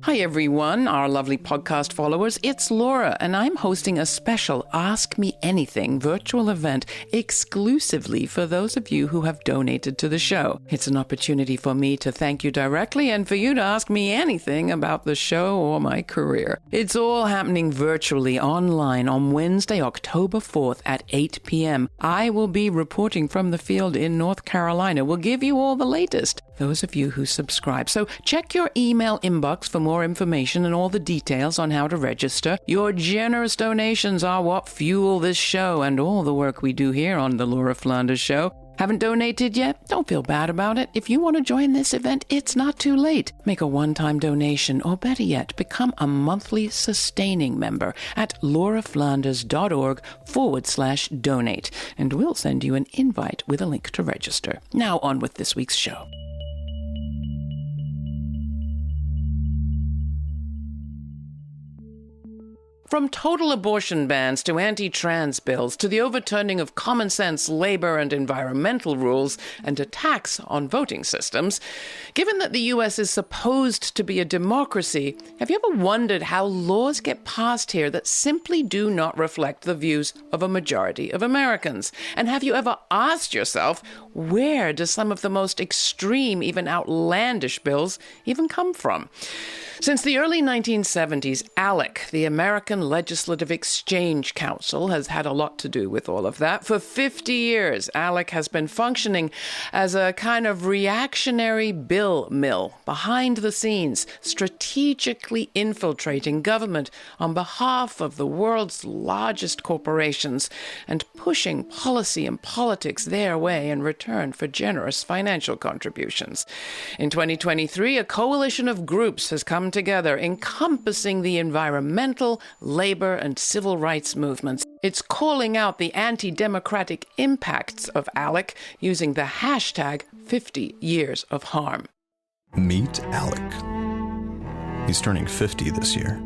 Hi everyone, our lovely podcast followers. It's Laura, and I'm hosting a special Ask Me Anything virtual event exclusively for those of you who have donated to the show. It's an opportunity for me to thank you directly and for you to ask me anything about the show or my career. It's all happening virtually online on Wednesday, October 4th at 8 p.m. I will be reporting from the field in North Carolina. We'll give you all the latest, those of you who subscribe. So check your email inbox for more information and all the details on how to register. Your generous donations are what fuel this show and all the work we do here on the Laura Flanders Show. Haven't donated yet? Don't feel bad about it. If you want to join this event, it's not too late. Make a one-time donation, or better yet, become a monthly sustaining member at lauraflanders.org/donate, and we'll send you an invite with a link to register. Now on with this week's show. From total abortion bans to anti-trans bills to the overturning of common sense labor and environmental rules and attacks on voting systems, given that the U.S. is supposed to be a democracy, have you ever wondered how laws get passed here that simply do not reflect the views of a majority of Americans? And have you ever asked yourself, where do some of the most extreme, even outlandish bills even come from? Since the early 1970s, ALEC, the American Legislative Exchange Council, has had a lot to do with all of that. For 50 years, ALEC has been functioning as a kind of reactionary bill mill behind the scenes, strategically infiltrating government on behalf of the world's largest corporations and pushing policy and politics their way in return for generous financial contributions. In 2023, a coalition of groups has come together encompassing the environmental, labor, and civil rights movements. It's calling out the anti-democratic impacts of ALEC using the hashtag 50 years of harm. Meet ALEC. He's turning 50 this year.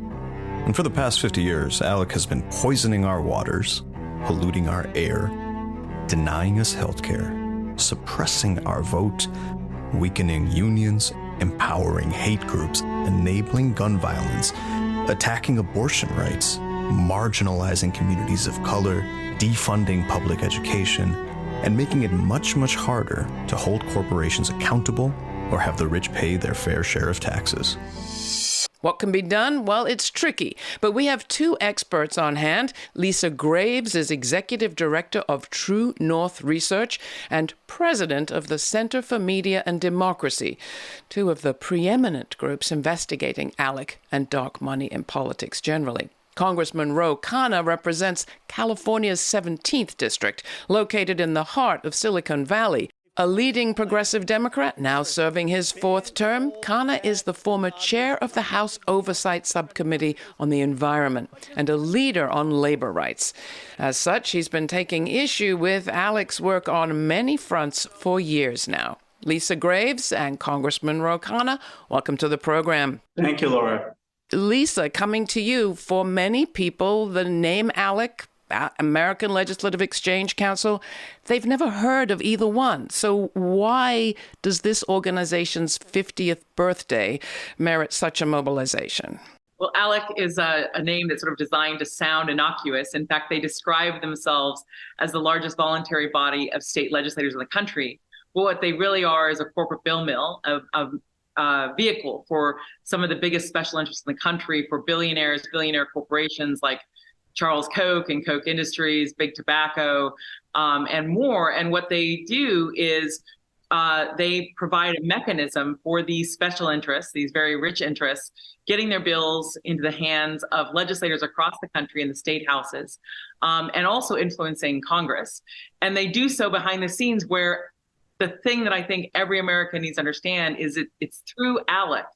And for the past 50 years, ALEC has been poisoning our waters, polluting our air, denying us health care, suppressing our vote, weakening unions, empowering hate groups, enabling gun violence, attacking abortion rights, marginalizing communities of color, defunding public education, and making it much, much harder to hold corporations accountable or have the rich pay their fair share of taxes. What can be done? Well, it's tricky, but we have two experts on hand. Lisa Graves is Executive Director of True North Research and President of the Center for Media and Democracy, two of the preeminent groups investigating ALEC and dark money in politics generally. Congressman Khanna represents California's 17th district, located in the heart of Silicon Valley. A leading progressive Democrat, now serving his fourth term, Khanna is the former chair of the House Oversight Subcommittee on the Environment and a leader on labor rights. As such, he's been taking issue with ALEC's work on many fronts for years now. Lisa Graves and Congressman Khanna, welcome to the program. Thank you, Laura. Lisa, coming to you, for many people, the name ALEC, American Legislative Exchange Council, they've never heard of either one. So why does this organization's 50th birthday merit such a mobilization? Well, ALEC is a name that's sort of designed to sound innocuous. In fact, they describe themselves as the largest voluntary body of state legislators in the country. Well, what they really are is a corporate bill mill, a vehicle for some of the biggest special interests in the country, for billionaire corporations like Charles Koch and Koch Industries, Big Tobacco, and more. And what they do is they provide a mechanism for these special interests, these very rich interests, getting their bills into the hands of legislators across the country in the state houses, and also influencing Congress. And they do so behind the scenes, where the thing that I think every American needs to understand is it's through ALEC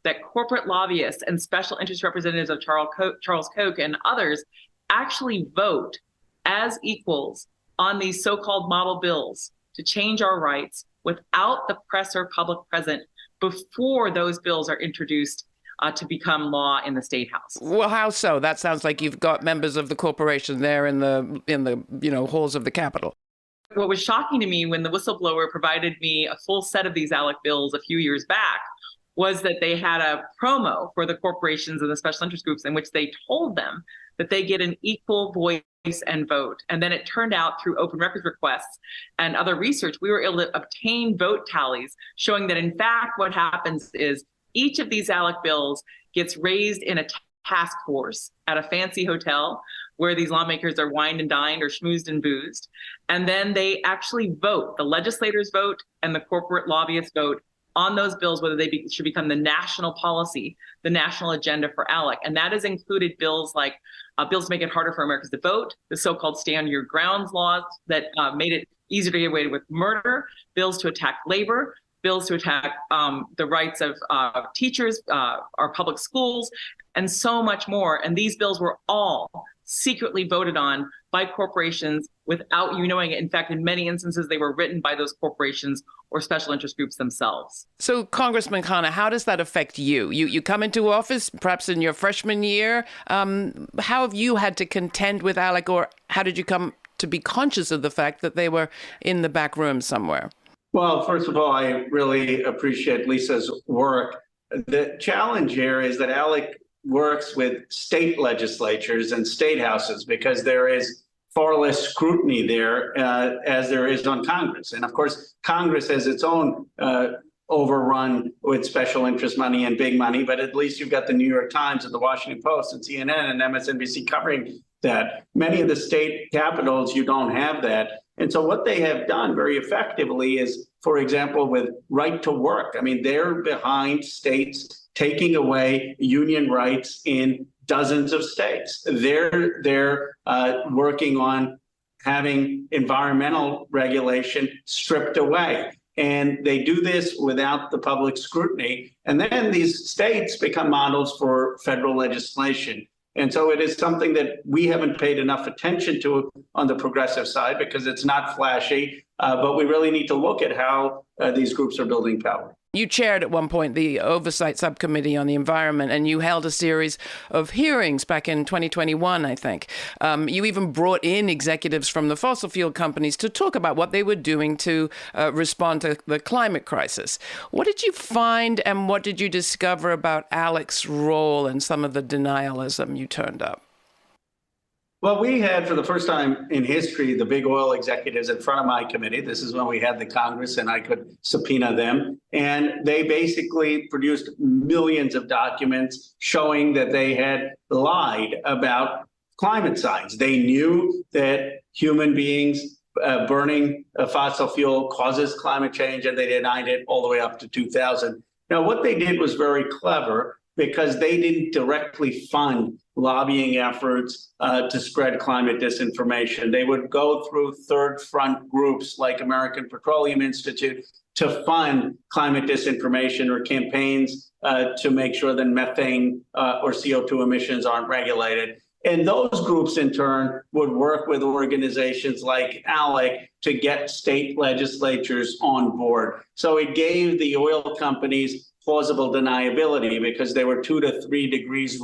that corporate lobbyists and special interest representatives of Charles Koch and others actually vote as equals on these so-called model bills to change our rights without the press or public present before those bills are introduced to become law in the state house. Well, how so? That sounds like you've got members of the corporation there in the halls of the Capitol. What was shocking to me when the whistleblower provided me a full set of these ALEC bills a few years back was that they had a promo for the corporations and the special interest groups in which they told them that they get an equal voice and vote. And then it turned out through open records requests and other research, we were able to obtain vote tallies showing that in fact what happens is each of these ALEC bills gets raised in a task force at a fancy hotel where these lawmakers are wined and dined or schmoozed and boozed. And then they actually vote. The legislators vote and the corporate lobbyists vote on those bills, whether they should become the national policy, the national agenda for ALEC. And that has included bills like bills to make it harder for Americans to vote, the so-called stand your grounds laws that made it easier to get away with murder, bills to attack labor, bills to attack the rights of teachers, our public schools, and so much more. And these bills were all secretly voted on by corporations without you knowing it. In fact, in many instances, they were written by those corporations or special interest groups themselves. So, Congressman Khanna, how does that affect you? You come into office, perhaps in your freshman year. How have you had to contend with ALEC, or how did you come to be conscious of the fact that they were in the back room somewhere? Well, first of all, I really appreciate Lisa's work. The challenge here is that ALEC works with state legislatures and state houses because there is far less scrutiny there as there is on Congress. And of course, Congress has its own overrun with special interest money and big money, but at least you've got the New York Times and the Washington Post and CNN and MSNBC covering that. Many of the state capitals, you don't have that. And so what they have done very effectively is, for example, with right to work. I mean, they're behind states taking away union rights in dozens of states. They're working on having environmental regulation stripped away. And they do this without the public scrutiny. And then these states become models for federal legislation. And so it is something that we haven't paid enough attention to on the progressive side because it's not flashy, but we really need to look at how these groups are building power. You chaired at one point the Oversight Subcommittee on the Environment, and you held a series of hearings back in 2021, I think. You even brought in executives from the fossil fuel companies to talk about what they were doing to respond to the climate crisis. What did you find, and what did you discover about ALEC's role and some of the denialism you turned up? Well, we had, for the first time in history, the big oil executives in front of my committee. This is when we had the Congress and I could subpoena them. And they basically produced millions of documents showing that they had lied about climate science. They knew that human beings burning fossil fuel causes climate change, and they denied it all the way up to 2000. Now, what they did was very clever because they didn't directly fund lobbying efforts to spread climate disinformation. They would go through third front groups like American Petroleum Institute to fund climate disinformation or campaigns to make sure that methane or CO2 emissions aren't regulated. And those groups, in turn, would work with organizations like ALEC to get state legislatures on board. So it gave the oil companies plausible deniability because they were 2 to 3 degrees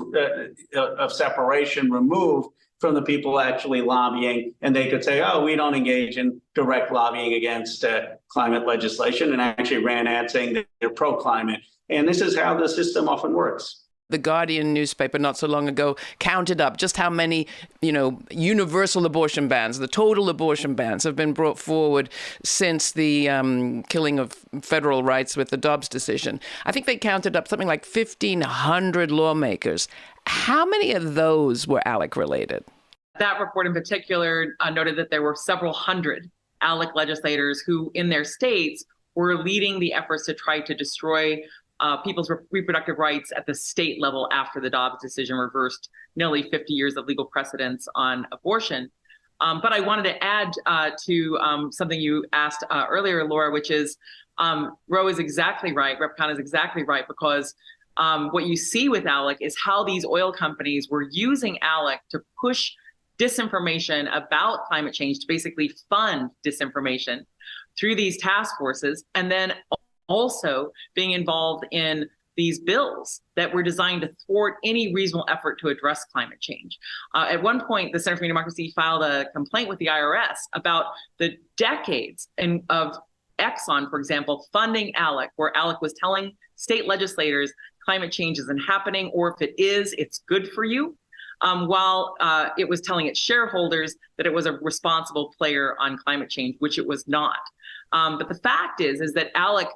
of separation removed from the people actually lobbying. And they could say, oh, we don't engage in direct lobbying against climate legislation, and actually ran ads saying that they're pro-climate. And this is how the system often works. The Guardian newspaper not so long ago counted up just how many, universal abortion bans, the total abortion bans have been brought forward since the killing of federal rights with the Dobbs decision. I think they counted up something like 1,500 lawmakers. How many of those were ALEC related? That report in particular noted that there were several hundred ALEC legislators who in their states were leading the efforts to try to destroy people's reproductive rights at the state level after the Dobbs decision reversed nearly 50 years of legal precedence on abortion. But I wanted to add to something you asked earlier, Laura, which is Roe is exactly right, Rep. Khanna is exactly right, because what you see with ALEC is how these oil companies were using ALEC to push disinformation about climate change, to basically fund disinformation through these task forces, and then also being involved in these bills that were designed to thwart any reasonable effort to address climate change. At one point, the Center for Democracy filed a complaint with the IRS about the decades of Exxon, for example, funding ALEC, where ALEC was telling state legislators climate change isn't happening, or if it is, it's good for you, while it was telling its shareholders that it was a responsible player on climate change, which it was not. But the fact is that ALEC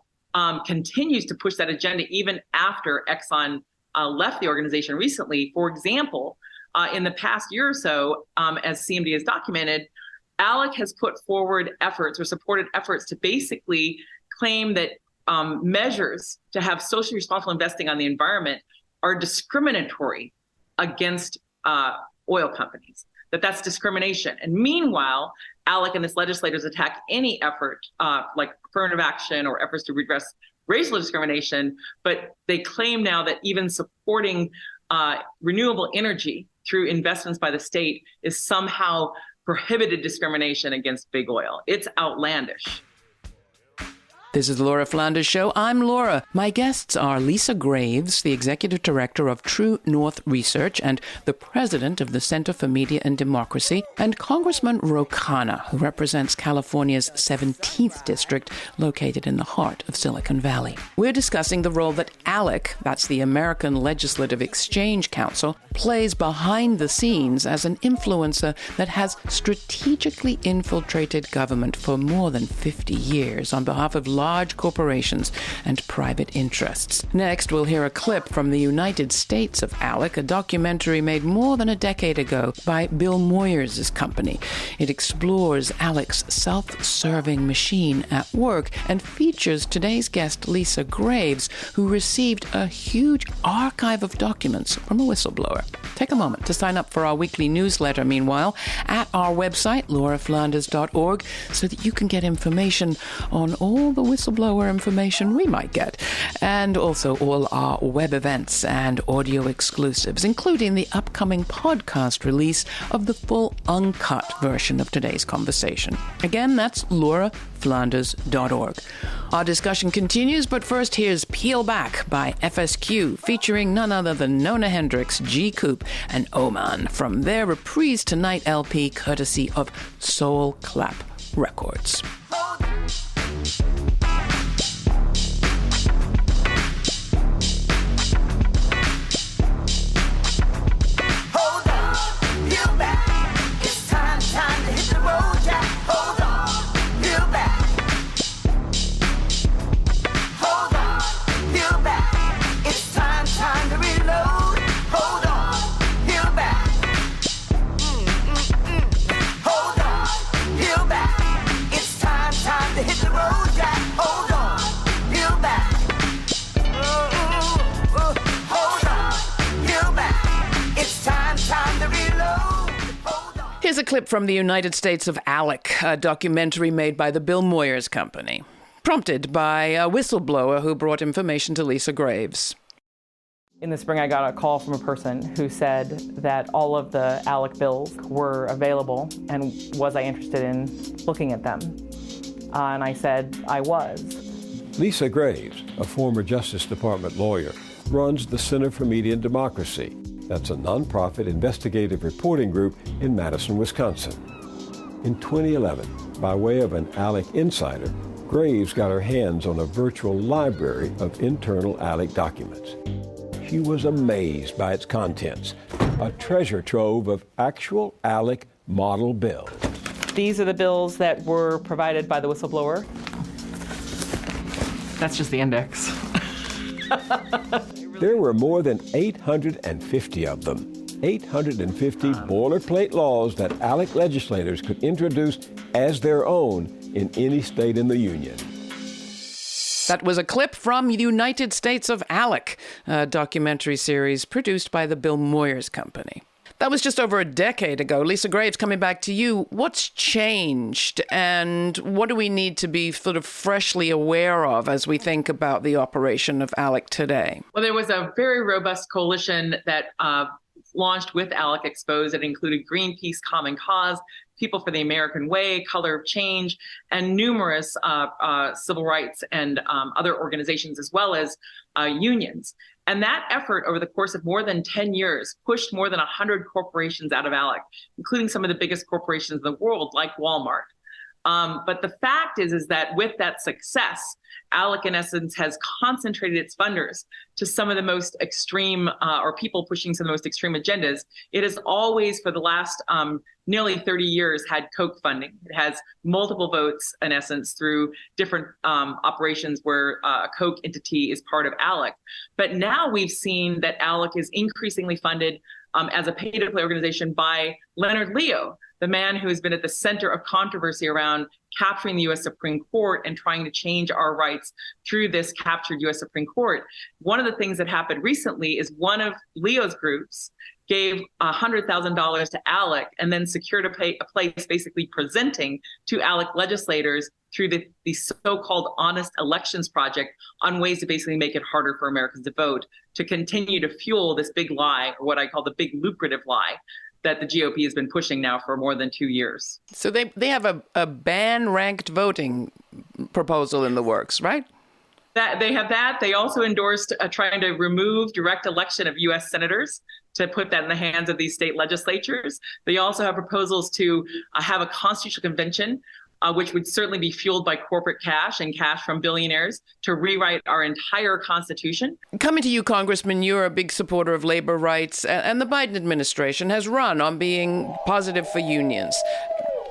continues to push that agenda even after Exxon left the organization recently. For example, in the past year or so, as CMD has documented, ALEC has put forward efforts or supported efforts to basically claim that measures to have socially responsible investing on the environment are discriminatory against oil companies, that's discrimination. And meanwhile, ALEC and its legislators attack any effort like affirmative action or efforts to redress racial discrimination, but they claim now that even supporting renewable energy through investments by the state is somehow prohibited discrimination against big oil. It's outlandish. This is the Laura Flanders Show. I'm Laura. My guests are Lisa Graves, the Executive Director of True North Research and the President of the Center for Media and Democracy, and Congressman Khanna, who represents California's 17th District, located in the heart of Silicon Valley. We're discussing the role that ALEC, that's the American Legislative Exchange Council, plays behind the scenes as an influencer that has strategically infiltrated government for more than 50 years on behalf of large corporations and private interests. Next, we'll hear a clip from the United States of ALEC, a documentary made more than a decade ago by Bill Moyers' company. It explores ALEC's self-serving machine at work and features today's guest, Lisa Graves, who received a huge archive of documents from a whistleblower. Take a moment to sign up for our weekly newsletter, meanwhile, at our website, lauraflanders.org, so that you can get information on all the whistleblower information we might get, and also all our web events and audio exclusives, including the upcoming podcast release of the full uncut version of today's conversation. Again, that's lauraflanders.org. Our discussion continues, but first here's Peel Back by FSQ, featuring none other than Nona Hendrix, G. Coop, and Oman from their Reprise Tonight LP, courtesy of Soul Clap Records. Here's a clip from the United States of ALEC, a documentary made by the Bill Moyers Company, prompted by a whistleblower who brought information to Lisa Graves. In the spring, I got a call from a person who said that all of the ALEC bills were available and was I interested in looking at them. And I said I was. Lisa Graves, a former Justice Department lawyer, runs the Center for Media and Democracy. That's a nonprofit investigative reporting group in Madison, Wisconsin. In 2011, by way of an ALEC insider, Graves got her hands on a virtual library of internal ALEC documents. She was amazed by its contents, a treasure trove of actual ALEC model bills. These are the bills that were provided by the whistleblower. That's just the index. There were more than 850 of them. 850 boilerplate laws that ALEC legislators could introduce as their own in any state in the union. That was a clip from the United States of ALEC, a documentary series produced by the Bill Moyers Company. That was just over a decade ago. Lisa Graves, coming back to you, what's changed and what do we need to be sort of freshly aware of as we think about the operation of ALEC today? Well, there was a very robust coalition that launched with ALEC Exposed. It included Greenpeace, Common Cause, People for the American Way, Color of Change, and numerous civil rights and other organizations, as well as unions. And that effort over the course of more than 10 years pushed more than 100 corporations out of ALEC, including some of the biggest corporations in the world, like Walmart. But the fact is that with that success, ALEC, in essence, has concentrated its funders to some of the most extreme, or people pushing some of the most extreme agendas. It has always, for the last nearly 30 years, had Koch funding. It has multiple votes, in essence, through different operations where a Koch entity is part of ALEC. But now we've seen that ALEC is increasingly funded as a pay-to-play organization by Leonard Leo, the man who has been at the center of controversy around capturing the U.S. Supreme Court and trying to change our rights through this captured U.S. Supreme Court. One of the things that happened recently is one of Leo's groups gave $100,000 to ALEC and then secured a place basically presenting to ALEC legislators through the so-called Honest Elections Project on ways to basically make it harder for Americans to vote, to continue to fuel this big lie, or what I call the big lucrative lie, that the GOP has been pushing now for more than 2 years. So they have a ban ranked voting proposal in the works, right? That they have that. They also endorsed trying to remove direct election of U.S. senators, to put that in the hands of these state legislatures. They also have proposals to have a constitutional convention, which would certainly be fueled by corporate cash and cash from billionaires, to rewrite our entire Constitution. Coming to you, Congressman, you're a big supporter of labor rights, and the Biden administration has run on being positive for unions.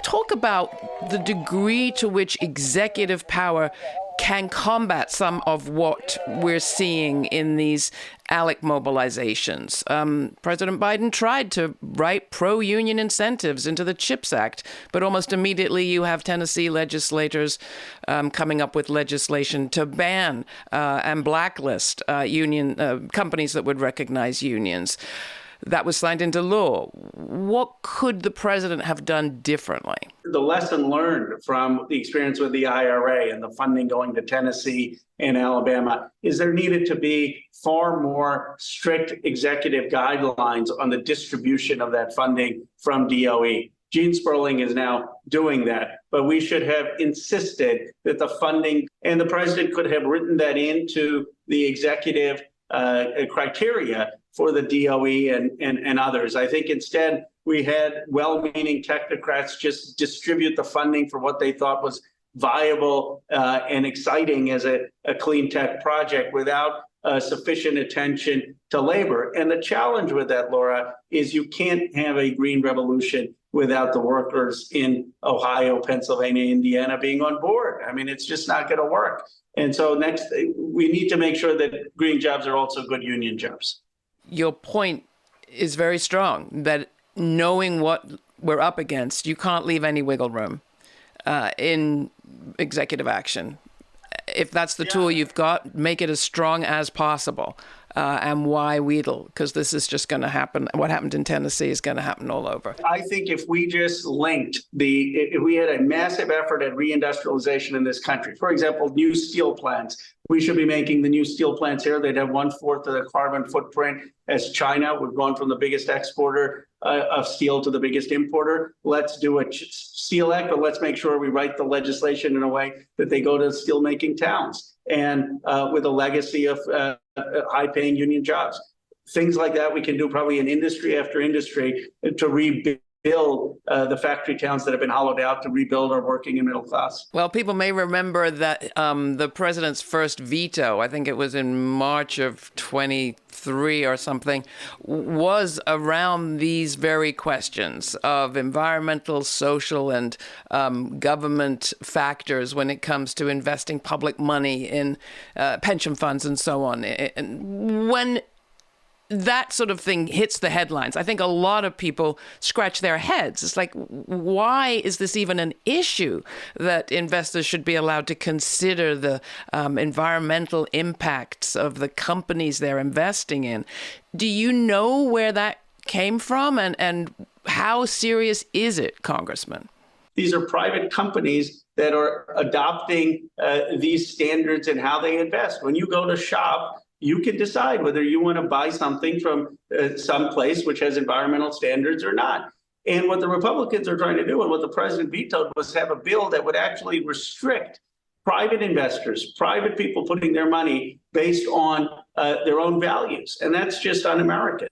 Talk about the degree to which executive power can combat some of what we're seeing in these ALEC mobilizations. President Biden tried to write pro-union incentives into the CHIPS Act, but almost immediately you have Tennessee legislators coming up with legislation to ban and blacklist union companies that would recognize unions. That was signed into law. What could the president have done differently? The lesson learned from the experience with the IRA and the funding going to Tennessee and Alabama is there needed to be far more strict executive guidelines on the distribution of that funding from DOE. Gene Sperling is now doing that, but we should have insisted that the funding, and the president could have written that into the executive criteria for the DOE and others. I think instead we had well-meaning technocrats just distribute the funding for what they thought was viable and exciting as a clean tech project without sufficient attention to labor. And the challenge with that, Laura, is you can't have a green revolution without the workers in Ohio, Pennsylvania, Indiana being on board. I mean, it's just not going to work. And so next, we need to make sure that green jobs are also good union jobs. Your point is very strong, that knowing what we're up against, you can't leave any wiggle room in executive action. If that's the tool you've got, make it as strong as possible. And why wheedle? Because this is just going to happen. What happened in Tennessee is going to happen all over. I think if we just linked if we had a massive effort at reindustrialization in this country, for example, new steel plants, we should be making the new steel plants here. They'd have 1/4 of the carbon footprint as China. We've gone from the biggest exporter of steel to the biggest importer. Let's do a Steel Act, but let's make sure we write the legislation in a way that they go to steelmaking towns and with a legacy of high-paying union jobs. Things like that we can do probably in industry after industry to rebuild the factory towns that have been hollowed out, to rebuild our working and middle class. Well, people may remember that the president's first veto, I think it was in March of 23 or something, was around these very questions of environmental, social, and government factors when it comes to investing public money in pension funds and so on. And when that sort of thing hits the headlines, I think a lot of people scratch their heads. It's like, why is this even an issue that investors should be allowed to consider the environmental impacts of the companies they're investing in? Do you know where that came from, and how serious is it, Congressman? These are private companies that are adopting these standards in how they invest. When you go to shop, you can decide whether you want to buy something from some place which has environmental standards or not. And what the Republicans are trying to do, and what the president vetoed, was have a bill that would actually restrict private investors, private people putting their money based on their own values. And that's just un-American.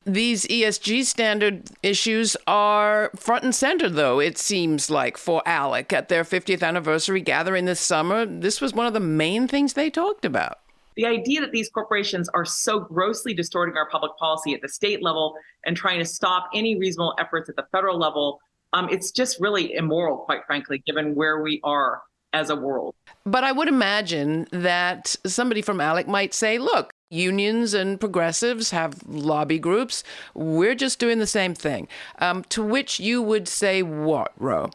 These ESG standard issues are front and center, though, it seems like, for ALEC. At their 50th anniversary gathering this summer, this was one of the main things they talked about. The idea that these corporations are so grossly distorting our public policy at the state level and trying to stop any reasonable efforts at the federal level, it's just really immoral, quite frankly, given where we are as a world. But I would imagine that somebody from ALEC might say, look, unions and progressives have lobby groups. We're just doing the same thing. To which you would say what, Ro?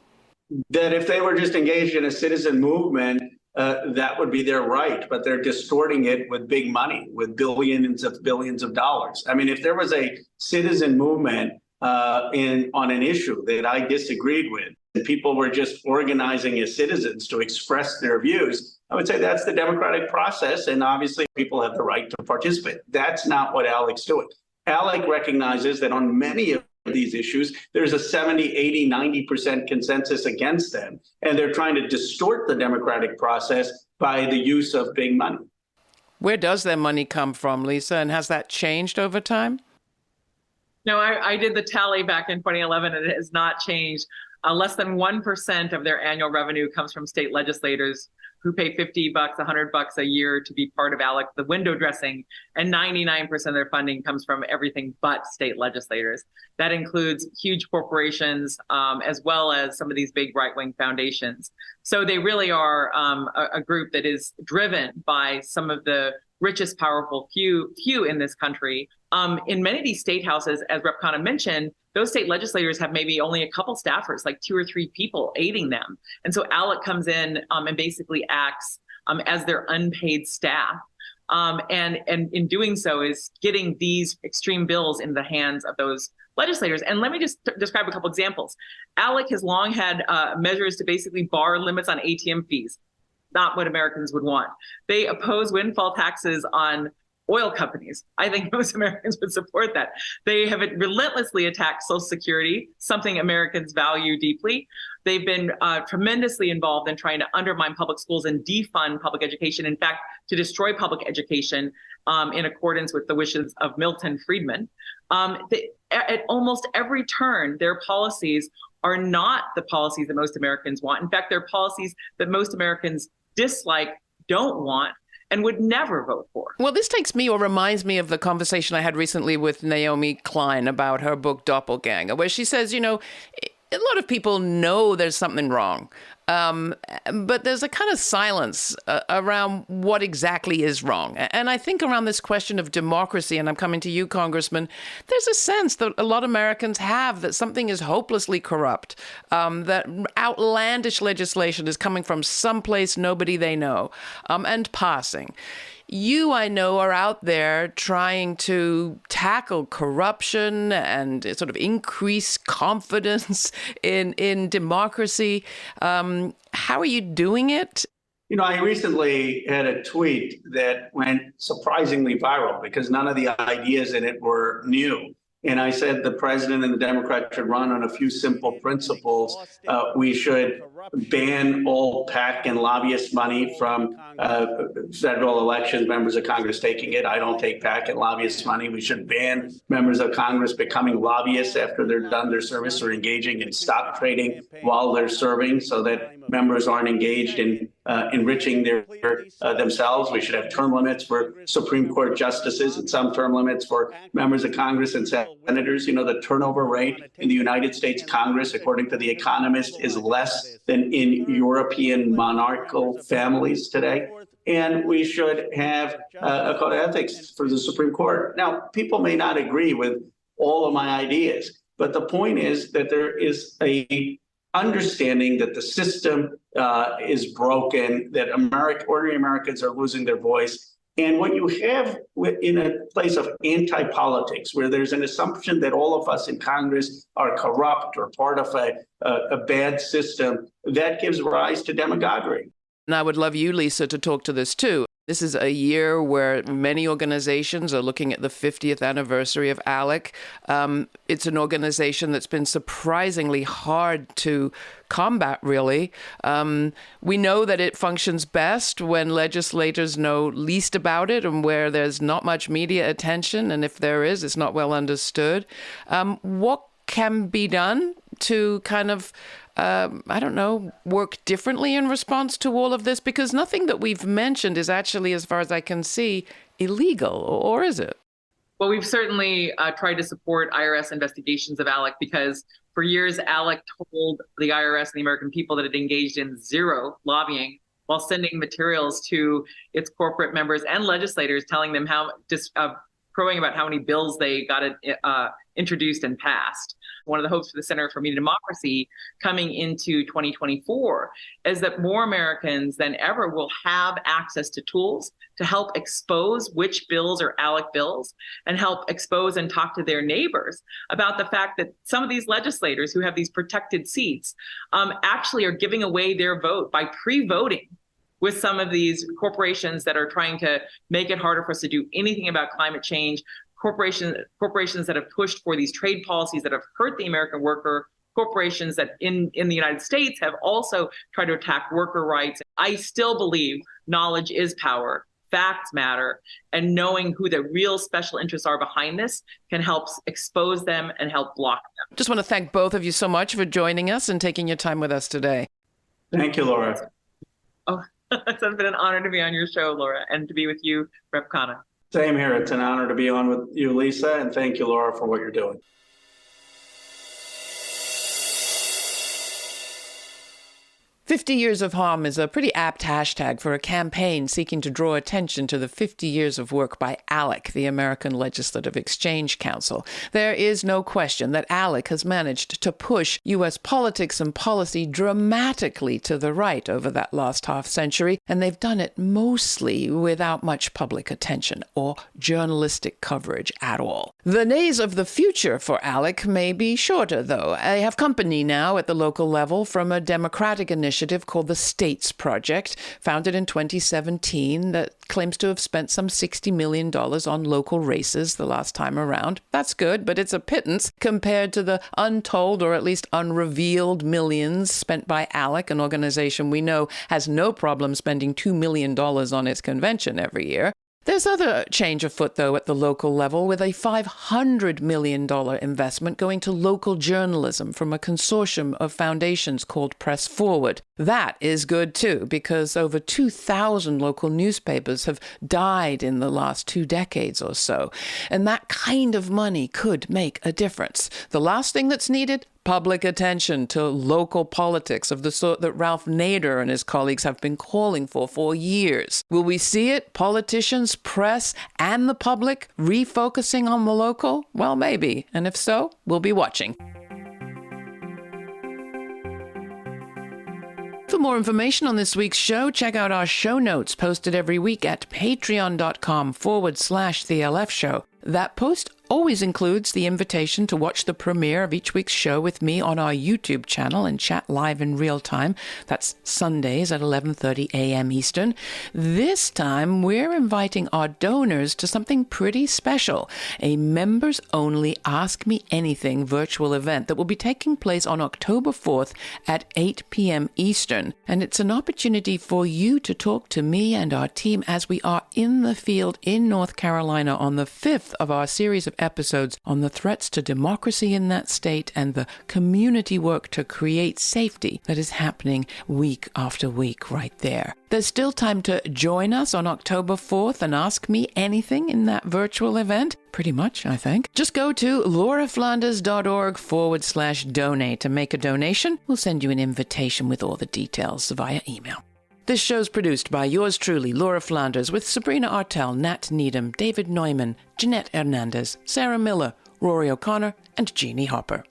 That if they were just engaged in a citizen movement, that would be their right, but they're distorting it with big money, with billions of dollars. I mean, if there was a citizen movement on an issue that I disagreed with, and people were just organizing as citizens to express their views, I would say that's the democratic process, and obviously people have the right to participate. That's not what ALEC's doing. ALEC recognizes that on many of these issues, there's a 70, 80, 90% consensus against them, and they're trying to distort the democratic process by the use of big money. Where does their money come from, Lisa, and has that changed over time? No, I did the tally back in 2011, and it has not changed. Less than 1% of their annual revenue comes from state legislators who pay $50, $100 a year to be part of ALEC, the window dressing, and 99% of their funding comes from everything but state legislators. That includes huge corporations, as well as some of these big right-wing foundations. So they really are a group that is driven by some of the richest, powerful few in this country. In many of these state houses, as Rep. Khanna mentioned, those state legislators have maybe only a couple staffers, like 2 or 3 people aiding them. And so ALEC comes in and basically acts as their unpaid staff. And in doing so is getting these extreme bills in the hands of those legislators. And let me just describe a couple examples. ALEC has long had measures to basically bar limits on ATM fees, not what Americans would want. They oppose windfall taxes on oil companies. I think most Americans would support that. They have relentlessly attacked Social Security, something Americans value deeply. They've been tremendously involved in trying to undermine public schools and defund public education. In fact, to destroy public education in accordance with the wishes of Milton Friedman. At almost every turn, their policies are not the policies that most Americans want. In fact, they're policies that most Americans dislike, don't want, and would never vote for. Well, this takes me or reminds me of the conversation I had recently with Naomi Klein about her book Doppelganger, where she says, you know, a lot of people know there's something wrong, but there's a kind of silence around what exactly is wrong. And I think around this question of democracy, and I'm coming to you, Congressman, there's a sense that a lot of Americans have that something is hopelessly corrupt, that outlandish legislation is coming from someplace nobody they know, and passing. You, I know, are out there trying to tackle corruption and sort of increase confidence in democracy. How are you doing it? You know, I recently had a tweet that went surprisingly viral because none of the ideas in it were new. And I said the president and the Democrats should run on a few simple principles. We should ban all PAC and lobbyist money from federal elections, members of Congress taking it. I don't take PAC and lobbyist money. We should ban members of Congress becoming lobbyists after they're done their service or engaging in stock trading while they're serving so that members aren't engaged in enriching themselves. We should have term limits for Supreme Court justices and some term limits for members of Congress and senators. You know, the turnover rate in the United States Congress, according to The Economist, is less than in European monarchical families today. And we should have a code of ethics for the Supreme Court. Now, people may not agree with all of my ideas, but the point is that there is a understanding that the system is broken, that ordinary Americans are losing their voice. And what you have in a place of anti-politics, where there's an assumption that all of us in Congress are corrupt or part of a bad system, that gives rise to demagoguery. And I would love you, Lisa, to talk to this too. This is a year where many organizations are looking at the 50th anniversary of ALEC. It's an organization that's been surprisingly hard to combat, really. We know that it functions best when legislators know least about it and where there's not much media attention. And if there is, it's not well understood. What can be done to kind of work differently in response to all of this? Because nothing that we've mentioned is actually, as far as I can see, illegal, or is it? Well, we've certainly tried to support IRS investigations of ALEC because for years, ALEC told the IRS and the American people that it engaged in zero lobbying while sending materials to its corporate members and legislators telling them crowing about how many bills they got introduced and passed. One of the hopes for the Center for Media Democracy coming into 2024 is that more Americans than ever will have access to tools to help expose which bills are ALEC bills and help expose and talk to their neighbors about the fact that some of these legislators who have these protected seats actually are giving away their vote by pre-voting with some of these corporations that are trying to make it harder for us to do anything about climate change, corporations that have pushed for these trade policies that have hurt the American worker, corporations that in the United States have also tried to attack worker rights. I still believe knowledge is power, facts matter, and knowing who the real special interests are behind this can help expose them and help block them. Just want to thank both of you so much for joining us and taking your time with us today. Thank you, Laura. Oh, it's been an honor to be on your show, Laura, and to be with you, Rep. Khanna. Same here. It's an honor to be on with you, Lisa, and thank you, Laura, for what you're doing. 50 Years of Harm is a pretty apt hashtag for a campaign seeking to draw attention to the 50 years of work by ALEC, the American Legislative Exchange Council. There is no question that ALEC has managed to push U.S. politics and policy dramatically to the right over that last half century, and they've done it mostly without much public attention or journalistic coverage at all. The days of the future for ALEC may be shorter, though. They have company now at the local level from a Democratic initiative called the States Project, founded in 2017, that claims to have spent some $60 million on local races the last time around. That's good, but it's a pittance compared to the untold or at least unrevealed millions spent by ALEC, an organization we know has no problem spending $2 million on its convention every year. There's other change afoot, though, at the local level, with a $500 million investment going to local journalism from a consortium of foundations called Press Forward. That is good, too, because over 2,000 local newspapers have died in the last 2 decades or so, and that kind of money could make a difference. The last thing that's needed? Public attention to local politics of the sort that Ralph Nader and his colleagues have been calling for years. Will we see it? Politicians, press, and the public refocusing on the local? Well, maybe. And if so, we'll be watching. For more information on this week's show, check out our show notes posted every week at patreon.com/TheLF Show. That post always includes the invitation to watch the premiere of each week's show with me on our YouTube channel and chat live in real time. That's Sundays at 11:30 a.m. Eastern. This time, we're inviting our donors to something pretty special, a members-only Ask Me Anything virtual event that will be taking place on October 4th at 8 p.m. Eastern. And it's an opportunity for you to talk to me and our team as we are in the field in North Carolina on the 5th of our series of episodes on the threats to democracy in that state and the community work to create safety that is happening week after week right there. There's still time to join us on October 4th and ask me anything in that virtual event. Pretty much, I think. Just go to lauraflanders.org/donate to make a donation. We'll send you an invitation with all the details via email. This show's produced by yours truly, Laura Flanders, with Sabrina Artel, Nat Needham, David Neumann, Jeanette Hernandez, Sarah Miller, Rory O'Connor, and Jeannie Hopper.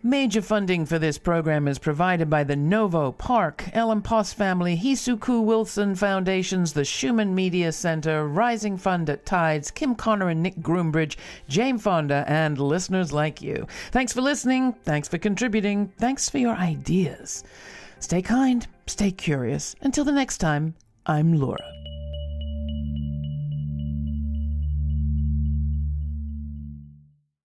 Major funding for this program is provided by the Novo, Park, Ellen Poss Family, Hisuku Wilson Foundations, the Schumann Media Center, Rising Fund at Tides, Kim Connor and Nick Groombridge, Jane Fonda, and listeners like you. Thanks for listening. Thanks for contributing. Thanks for your ideas. Stay kind, stay curious. Until the next time, I'm Laura.